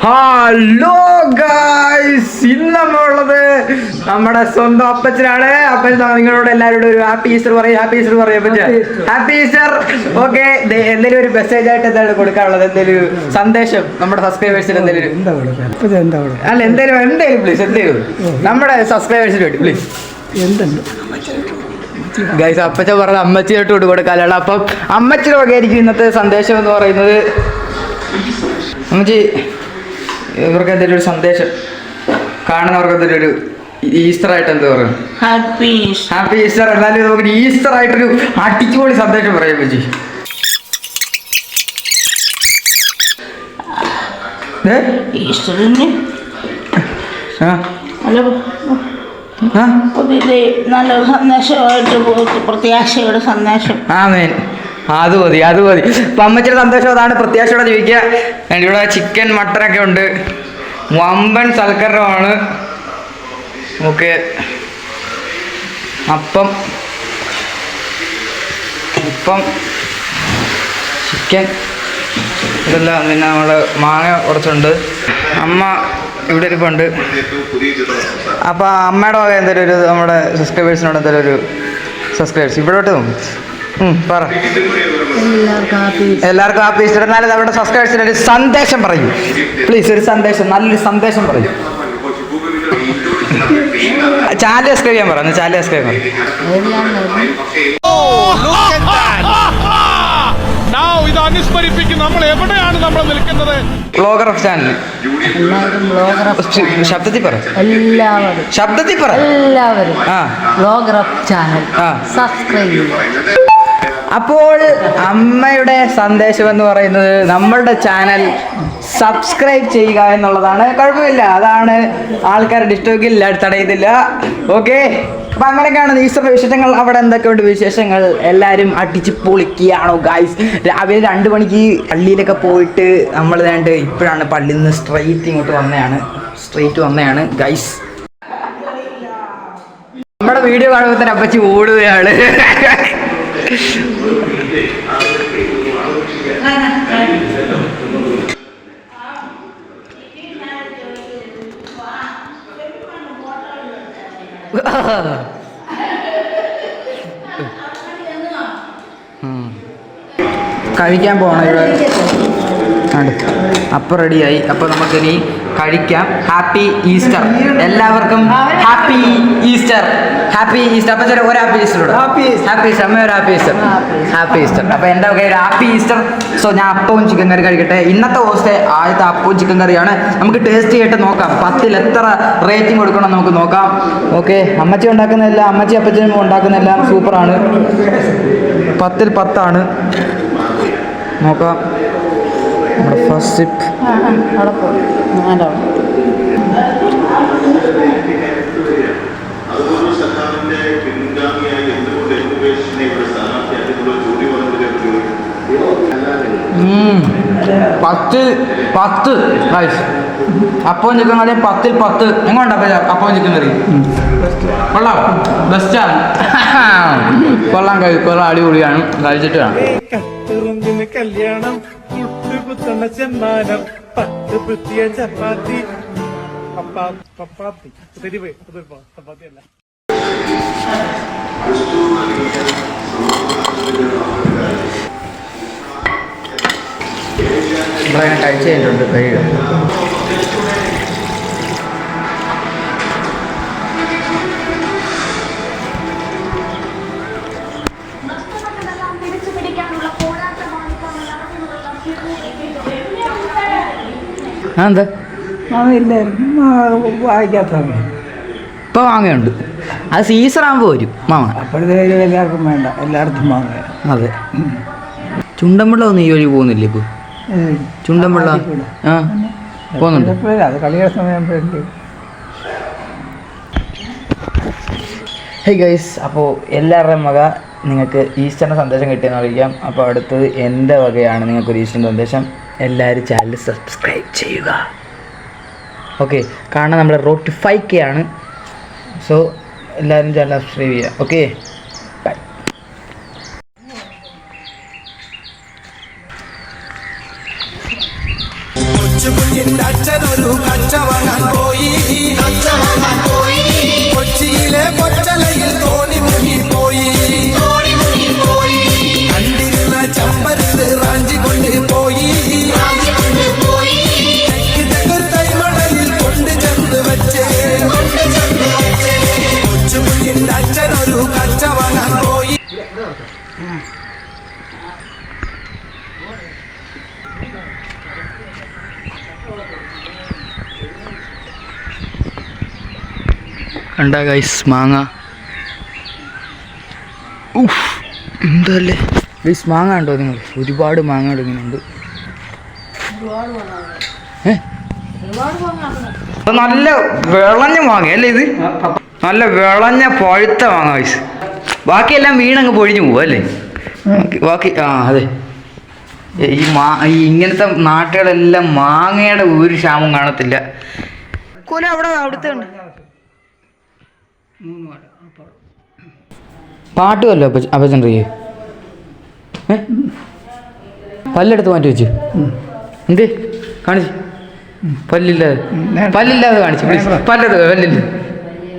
Hello guys, ഇന്ന് നമ്മളുള്ളത് നമ്മുടെ സ്വന്തം അപ്പച്ചനാണ്. അപ്പച്ചൻ നിങ്ങളോട് എല്ലാവരോടും ഒരു ഹാപ്പി ഈസ്റ്റർ പറയും. ഹാപ്പി ഈസ്റ്റർ പറയും അപ്പച്ച. Happy Easter. ഓക്കെ, എന്തെങ്കിലും ഒരു മെസ്സേജ് ആയിട്ട് എന്താണ് കൊടുക്കാനുള്ളത്? എന്തെങ്കിലും സന്ദേശം നമ്മുടെ സബ്സ്ക്രൈബേഴ്സിന് എന്തെങ്കിലും അല്ല എന്തെങ്കിലും പ്ലീസ്, എന്തെങ്കിലും നമ്മുടെ സബ്സ്ക്രൈബേഴ്സിന് വേണ്ടി പ്ലീസ്. ഗൈസ്, അപ്പച്ച പറഞ്ഞ അമ്മച്ചിയോട്ട് കൊടുക്കാനാണ്. അപ്പം അമ്മച്ചിയുടെ വകയായിരിക്കും ഇന്നത്തെ സന്ദേശം എന്ന് പറയുന്നത്. അമ്മച്ചി, ഇവർക്ക് എന്തെങ്കിലും ഒരു സന്ദേശം, കാണുന്നവർക്ക് എന്തെങ്കിലും ഒരു ഈസ്റ്റർ ആയിട്ട് എന്താ പറയുക? Happy Easter. എന്നാലും നമുക്ക് ഈസ്റ്റർ ആയിട്ടൊരു അടിച്ചുപൊളി സന്ദേശം പറയാം അമ്മച്ചി. ഈസ്റ്ററിന് നല്ല സന്ദേശമായിട്ട് പ്രത്യാശയുടെ സന്ദേശം. ആമേൻ. അത് മതി. അപ്പം അമ്മച്ചിയുടെ സന്തോഷം അതാണ്. പ്രത്യാശയോടെ ജീവിക്കുക. ഇവിടെ ചിക്കൻ മട്ടനൊക്കെ ഉണ്ട്. വമ്പൻ സൽക്കരണമാണ്. നമുക്ക് അപ്പം ചിക്കൻ ഇതെല്ലാം. പിന്നെ നമ്മൾ മാങ്ങ കുറച്ചുണ്ട്. അമ്മ ഇവിടെ ഇരിപ്പുണ്ട്. അപ്പോൾ അമ്മയുടെ വക എന്തെങ്കിലും ഒരു നമ്മുടെ സബ്സ്ക്രൈബേഴ്സിനോട് എന്തെങ്കിലും ഒരു സബ്സ്ക്രൈബേഴ്സ് ഇവിടോട്ട് പറ. എല്ലാവർക്കും ഹാപ്പി ഈസ്റ്റർ. എന്നാലും നമ്മുടെ സബ്സ്ക്രൈബേഴ്സിന് ഒരു സന്ദേശം പറയൂ പ്ലീസ്. ഒരു സന്ദേശം, നല്ലൊരു സന്ദേശം പറയൂ. ചാനൽ സബ്സ്ക്രൈബ് ചെയ്യാൻ പറഞ്ഞു. ചാനൽ സബ്സ്ക്രൈബ് പറഞ്ഞു. ഇത് അനുസ്മരിപ്പിക്കും നമ്മൾ എവിടെയാണ് നമ്മൾ നിൽക്കുന്നത്. Vlogger of channel. ശബ്ദത്തിൽ പറ. ശബ്ദത്തിൽ പറ. എല്ലാവരും വ്ളോഗർ ഓഫ് ചാനൽ സബ്സ്ക്രൈബ് ചെയ്യുക. അപ്പോൾ അമ്മയുടെ സന്ദേശം എന്ന് പറയുന്നത് നമ്മളുടെ ചാനൽ സബ്സ്ക്രൈബ് ചെയ്യുക എന്നുള്ളതാണ്. കുഴപ്പമില്ല, അതാണ് ആൾക്കാരുടെ ഇഷ്ടമെങ്കിൽ തടയുന്നില്ല. ഓക്കെ, അപ്പം അങ്ങനെയൊക്കെയാണ് ഈസ്റ്ററിൻ്റെ വിശേഷങ്ങൾ. അവിടെ എന്തൊക്കെയുണ്ട് വിശേഷങ്ങൾ? എല്ലാവരും അടിച്ച് പൊളിക്കുകയാണോ ഗായ്സ്? രാവിലെ 2 മണിക്ക് പള്ളിയിലൊക്കെ പോയിട്ട് നമ്മൾ വേണ്ട ഇപ്പോഴാണ് പള്ളിയിൽ നിന്ന് സ്ട്രെയിറ്റ് വന്നതാണ് ഗൈസ്. നമ്മുടെ വീഡിയോ കാണുമ്പോൾ തന്നെ അപ്പച്ചി ഓടുകയാണ്. കഴിക്കാൻ പോകണം. ഇവിടെ അപ്പം റെഡിയായി. അപ്പോൾ നമുക്കിനി കഴിക്കാം. ഹാപ്പി ഈസ്റ്റർ എല്ലാവർക്കും. Happy Easter. അപ്പം ഒരു ഹാപ്പി ഈസ്റ്റർ. Happy Easter. അമ്മ ഒരു ഹാപ്പി ഈസ്റ്റർ. അപ്പോൾ എൻ്റെ ഒക്കെ ഒരു ഹാപ്പി ഈസ്റ്റർ. സോ ഞാൻ അപ്പവും ചിക്കൻ കറി കഴിക്കട്ടെ. ഇന്നത്തെ ദിവസത്തെ ആദ്യത്തെ അപ്പവും ചിക്കൻ കറിയാണ്. നമുക്ക് ടേസ്റ്റ് ചെയ്തിട്ട് നോക്കാം. 10ൽ എത്ര റേറ്റിംഗ് കൊടുക്കണം നമുക്ക് നോക്കാം. ഓക്കെ, അമ്മച്ചി ഉണ്ടാക്കുന്നതെല്ലാം, അമ്മച്ചി അപ്പച്ചനും ഉണ്ടാക്കുന്നതെല്ലാം സൂപ്പറാണ്. 10ൽ 10 നോക്കാം. നമ്മുടെ ഫസ്റ്റ് സിപ്പ്. പത്ത് അപ്പവും ചിക്കൻ കറി 10ൽ 10. എങ്ങോട്ടാ അപ്പവും ചിക്കൻ കറി? കൊള്ളാം, ബെസ്റ്റാണ്. കൊള്ളാം, അടിപൊളിയാണ്. കഴിച്ചിട്ട് വേണം. കല്യാണം കുട്ടുകുത്തണ ചെമ്മാനം 10 പുത്തിയ ചപ്പാത്തി ചപ്പാത്തി ചപ്പാത്തി അല്ല. നമ്മളങ്ങനെ കഴിച്ചു കഴിഞ്ഞിട്ടുണ്ട്. കഴിയുക. എന്താ വായിക്കാത്ത ഇപ്പൊ മാങ്ങയുണ്ട്. അത് സീസൺ ആകുമ്പോൾ വരും മാങ്ങ. അപ്പോഴത്തേക്കും എല്ലാവർക്കും വേണ്ട, എല്ലായിടത്തും മാങ്ങ. അതെ. ചുണ്ടൻപിള്ള ഒന്നും ഈ വഴി പോകുന്നില്ല ഇപ്പോൾ? ചുണ്ടൻപിള്ള പോകുന്നുണ്ട്. അത് കളിയുടെ സമയം. ഹേ ഗൈസ്, അപ്പോൾ എല്ലാവരുടെയും വക നിങ്ങൾക്ക് ഈസ്റ്ററിൻ്റെ സന്ദേശം കിട്ടിയെന്ന് അറിയിക്കാം. അപ്പോൾ അടുത്തത് എൻ്റെ വകയാണ് നിങ്ങൾക്കൊരു ഈസ്റ്ററിൻ്റെ സന്ദേശം. എല്ലാവരും ചാനൽ സബ്സ്ക്രൈബ് ചെയ്യുക. ഓക്കെ, കാരണം നമ്മൾ റോഡ് ടു 5K ആണ്. സോ എല്ലാവരും ചാനൽ സബ്സ്ക്രൈബ് ചെയ്യുക. Okay, bye. കൊച്ചുകുഞ്ഞിന്റെ അച്ഛനൊരു കച്ച വാങ്ങാൻ പോയി കൊച്ചിയിലെ കൊച്ചലയിൽ തോണി മുങ്ങിപ്പോയി കണ്ടിരുന്ന ചമ്പരത്ത് റാഞ്ചി കൊണ്ടുപോയി തൈമണലിൽ കൊണ്ട് ചെന്ന് വെച്ച് കൊച്ചുകുഞ്ഞിന്റെ അച്ഛനൊരു കച്ച വാങ്ങാൻ പോയി. കണ്ടാ ഗൈസ് മാങ്ങ എന്തല്ലേ ഗൈസ് മാങ്ങ ഉണ്ടോ നിങ്ങൾ? ഒരുപാട് മാങ്ങ ഇടുന്നുണ്ട്. നല്ല വിളഞ്ഞ മാങ്ങ അല്ലേ ഇത്? നല്ല വിളഞ്ഞ പഴുത്ത മാങ്ങ ഗൈസ്. ബാക്കിയെല്ലാം വീണങ്ങ് പൊഴിഞ്ഞു പോവും അല്ലേ? ബാക്കി അതെ. ഈ ഇങ്ങനത്തെ നാട്ടുകളെല്ലാം മാങ്ങയുടെ ഒരു ക്ഷാമം കാണത്തില്ല. കൊല അവിടുത്തെ ഉണ്ട്. പാട്ട് വല്ലോ അപ്പച്ചൻ റീ പല്ലെടുത്ത് മാറ്റി വെച്ചു. എന്ത് കാണിച്ചു? പല്ലില്ലാതെ കാണിച്ചു. പല്ലില്ല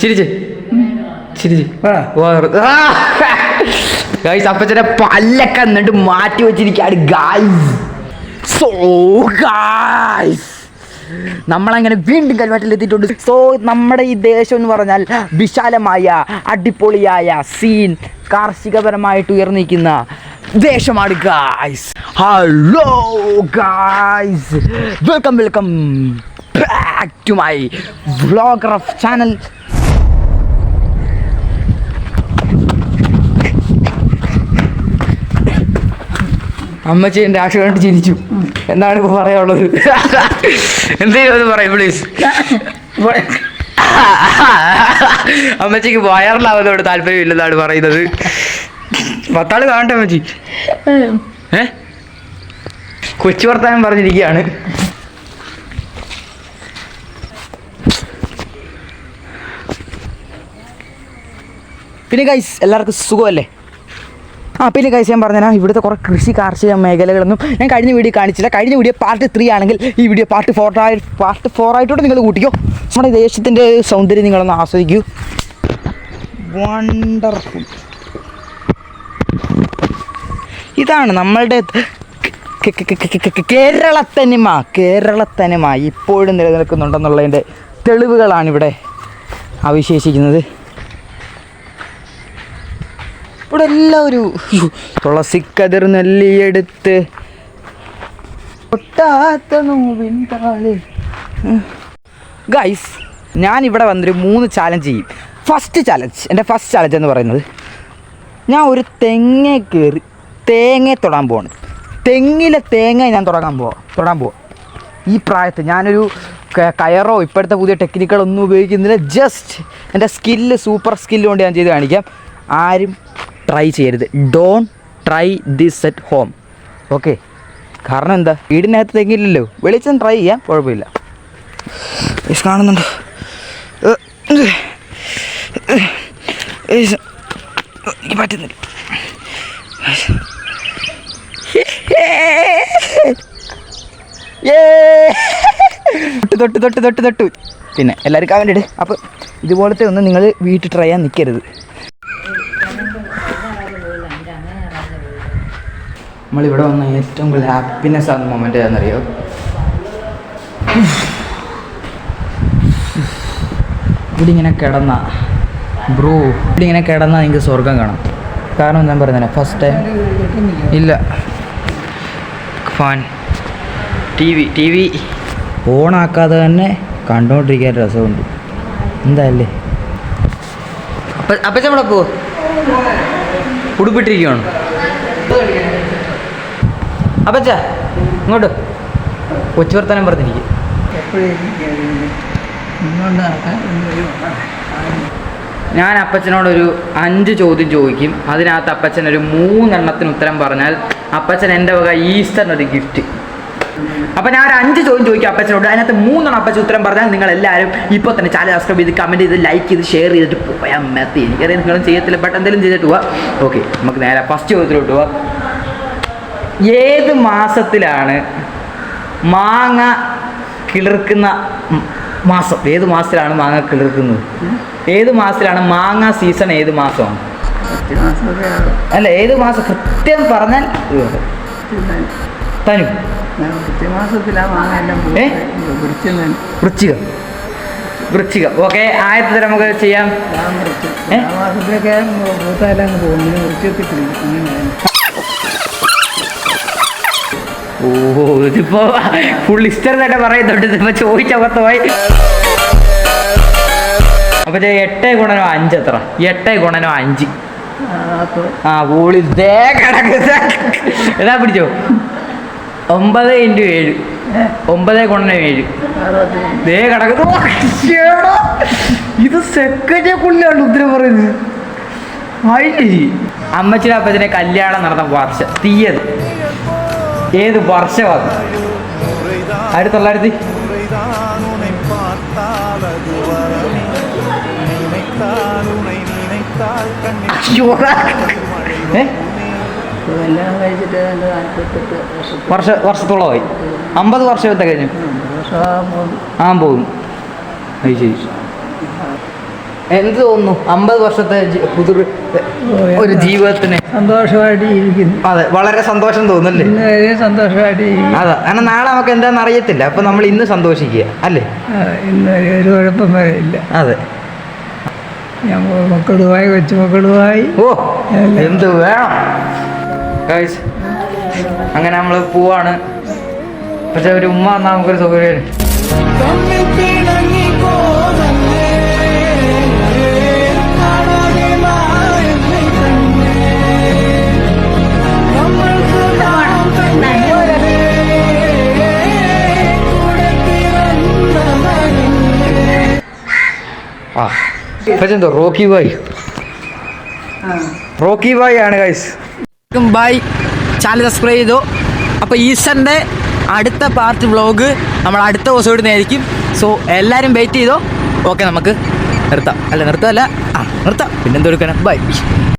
ചിരിച്ച് ഗൈസ്. അപ്പച്ചന്റെ പല്ലൊക്കെ എന്നിട്ട് മാറ്റി വെച്ചിരിക്കുകയാണ് ഗൈസ്. സോ ഗൈസ് നമ്മളങ്ങനെ വീണ്ടും കൽവാട്ടിലെത്തിയിട്ടുണ്ട്. സോ നമ്മുടെ ഈ ദേശം എന്ന് പറഞ്ഞാൽ വിശാലമായ അടിപൊളിയായ സീൻ കാർഷികപരമായിട്ട് ഉയർന്നിരിക്കുന്ന ദേശമാണ് guys. Hello guys, welcome back to my vlogger of channel. അമ്മച്ചി എൻ്റെ ആശ കണ്ട് ചിരിച്ചു. എന്താണ് ഇപ്പോൾ പറയാനുള്ളത്? എന്തെങ്കിലും പറയും പ്ലീസ്. അമ്മച്ചിക്ക് വയറിലാവുന്നതോട് താല്പര്യമില്ലെന്നാണ് പറയുന്നത്. 10 ആള് കാണട്ടെ അമ്മച്ചി. കൊച്ചു വർത്താനം പറഞ്ഞിരിക്കുകയാണ്. പിന്നെ ഗൈസ് എല്ലാവർക്കും സുഖമല്ലേ? പിന്നെ ഗൈസ് ഞാൻ പറഞ്ഞാൽ ഇവിടുത്തെ കുറേ കാർഷിക മേഖലകളൊന്നും ഞാൻ കഴിഞ്ഞ വീഡിയോ കാണിച്ചില്ല. കഴിഞ്ഞ വീഡിയോ പാർട്ട് 3 ആണെങ്കിൽ ഈ വീഡിയോ പാർട്ട് 4 ആയിട്ടോടെ നിങ്ങൾ കൂട്ടിക്കോ. നമ്മുടെ ദേശത്തിൻ്റെ സൗന്ദര്യം നിങ്ങളൊന്ന് ആസ്വദിക്കൂ. വണ്ടർഫുൾ. ഇതാണ് നമ്മളുടെ കേരളത്തനിമ ഇപ്പോഴും നിലനിൽക്കുന്നുണ്ടെന്നുള്ളതിൻ്റെ തെളിവുകളാണിവിടെ അവശേഷിക്കുന്നത്. ഇവിടെ എല്ലാവരും തുളസിക്കതിർ നെല്ലിയെടുത്ത് ഗൈസ്, ഞാനിവിടെ വന്നൊരു 3 ചാലഞ്ച് ചെയ്യും. എൻ്റെ ഫസ്റ്റ് ചാലഞ്ച് എന്ന് പറയുന്നത്, ഞാൻ ഒരു തെങ്ങ കയറി തേങ്ങ തൊടാൻ പോവാണ്. തെങ്ങിലെ തേങ്ങ ഞാൻ തൊടാൻ പോവാം. ഈ പ്രായത്തിൽ ഞാനൊരു കയറോ ഇപ്പോഴത്തെ പുതിയ ടെക്നിക്കുകളൊന്നും ഉപയോഗിക്കുന്നില്ല. ജസ്റ്റ് എൻ്റെ സൂപ്പർ സ്കില്ല് കൊണ്ട് ഞാൻ ചെയ്ത് കാണിക്കാം. ആരും ട്രൈ ചെയ്യരുത്. Don't try this at home. Okay? കാരണം എന്താ, വീടിനകത്ത് തെങ്ങില്ലല്ലോ, വെളിച്ചം ട്രൈ ചെയ്യാം, കുഴപ്പമില്ല. കാണുന്നുണ്ട് എനിക്ക് പറ്റുന്നില്ല. തൊട്ട് പിന്നെ എല്ലാവരും കമൻ്റ് ഇട്. അപ്പോൾ ഇതുപോലത്തെ ഒന്നും നിങ്ങൾ വീട്ടിൽ ട്രൈ ചെയ്യാൻ നിൽക്കരുത്. നമ്മളിവിടെ വന്ന ഏറ്റവും കൂടുതൽ ഹാപ്പിനെസ് ആകുന്ന മൊമെൻ്റ് ഏതാണെന്നറിയോ? ഇവിടെ ഇങ്ങനെ കിടന്നാൽ നിങ്ങൾക്ക് സ്വർഗം കാണാം. കാരണം ഞാൻ പറയുന്നത് ഫസ്റ്റ് ടൈം ഇല്ല ഫാൻ ടി വി ഓണാക്കാതെ തന്നെ കണ്ടുകൊണ്ടിരിക്കാൻ രസമുണ്ട്. എന്താല്ലേ അപ്പം നമ്മളെ പോ ഉടുപ്പിട്ടിരിക്കുകയാണ്. അപ്പച്ച ഇങ്ങോട്ട് കൊച്ചു വർത്താനം പറഞ്ഞിരിക്കും. ഞാൻ അപ്പച്ചനോടൊരു 5 ചോദ്യം ചോദിക്കും. അതിനകത്ത് അപ്പച്ചൻ ഒരു 3 എണ്ണത്തിന് ഉത്തരം പറഞ്ഞാൽ അപ്പച്ചൻ എൻ്റെ വക ഈസ്റ്ററിനൊരു ഗിഫ്റ്റ്. അപ്പം ഞാൻ ഒരു 5 ചോദ്യം ചോദിക്കും അപ്പച്ചനോട്. അതിനകത്ത് 3 എണ്ണം അപ്പച്ചൻ ഉത്തരം പറഞ്ഞാൽ നിങ്ങളെല്ലാവരും ഇപ്പോൾ തന്നെ ചാനൽ സബ്സ്ക്രൈബ് ചെയ്ത് കമൻറ്റ് ചെയ്ത് ലൈക്ക് ചെയ്ത് ഷെയർ ചെയ്തിട്ട് പോയാൽ മതി. എനിക്കറിയാം നിങ്ങളും ചെയ്യത്തില്ല, ബട്ട് എന്തെങ്കിലും ചെയ്തിട്ട് പോവാം. ഓക്കെ, നമുക്ക് നേരെ ഫസ്റ്റ് ചോദ്യത്തിലോട്ട് പോവാം. ഏത് മാസത്തിലാണ് മാങ്ങ കിളിർക്കുന്ന മാസം ഏത് മാസത്തിലാണ് മാങ്ങ കിളിർക്കുന്നത്? ഏത് മാസത്തിലാണ് മാങ്ങ സീസൺ? ഏത് മാസമാണ്? അല്ല, ഏത് മാസം കൃത്യം പറഞ്ഞാൽ തനും. വൃശ്ചികം. വൃശ്ചികം. ഓക്കെ, ആദ്യത്തെ നമുക്ക് ചെയ്യാം. ഓ, ഇതിപ്പോ ഫുൾ ഹിസ്റ്ററി തന്നെ പറയുന്നുണ്ട്. ഇതിപ്പോ ചോദിച്ചകത്ത് പോയി. അപ്പൊ 8 ഗുണനോ 5 എത്ര? 8 ഗുണനോ 5. ആ പൂളി ദേ കിടക്കുന്ന ഏതാ പിടിച്ചോ? 9 × 7. 9 ഗുണനോ 7. ദേ കിടക്കുന്നു. ഇത് സെക്കൻഡുള്ളിലാണ് ഉത്തരം പറയുന്നത്. അമ്മച്ചിയുടെ അപ്പച്ചനെ കല്യാണം നടന്ന വർഷം തീയതി ഏത് വർഷമാണ്? 1900. വർഷത്തോളമായി. 50 വർഷത്തെ കഴിഞ്ഞു പോകും. അത് ശരി. എന്ത് തോന്നുന്നു 50 വർഷത്തെ ഒരു ജീവിതത്തിന്? സന്തോഷമായിട്ട് ജീവിക്കുന്നു. അതെ, വളരെ സന്തോഷം തോന്നുന്നല്ലേ? സന്തോഷമായിട്ട് അതെ, കാരണം നാളെ നമുക്ക് എന്താണെന്ന് അറിയത്തില്ല. അപ്പൊ നമ്മൾ ഇന്ന് സന്തോഷിക്കുക അല്ലേ? ഇന്ന് ഒരു കുഴപ്പം വരെയില്ല. അതെ, മക്കളുമായി കൊച്ചുമക്കളുമായി ഓ എന്ത് വേണം. അങ്ങനെ നമ്മൾ പോവാണ്. പക്ഷെ ഒരു ഉമ്മ വന്നാൽ നമുക്കൊരു സൗകര്യം. എന്തോ റോക്കി ബായ് ആണ് ഗൈസ്. ബൈ, ചാനൽ സബ്സ്ക്രൈബ് ചെയ്തു. അപ്പോൾ ഈസ്റ്ററിൻ്റെ അടുത്ത പാർട്ട് വ്ളോഗ് നമ്മൾ അടുത്ത ദിവസം ഇടുന്നതായിരിക്കും. സോ എല്ലാവരും വെയിറ്റ് ചെയ്തോ. ഓക്കെ, നമുക്ക് നിർത്താം. നിർത്താം. പിന്നെന്തെടുക്കണം. ബൈ.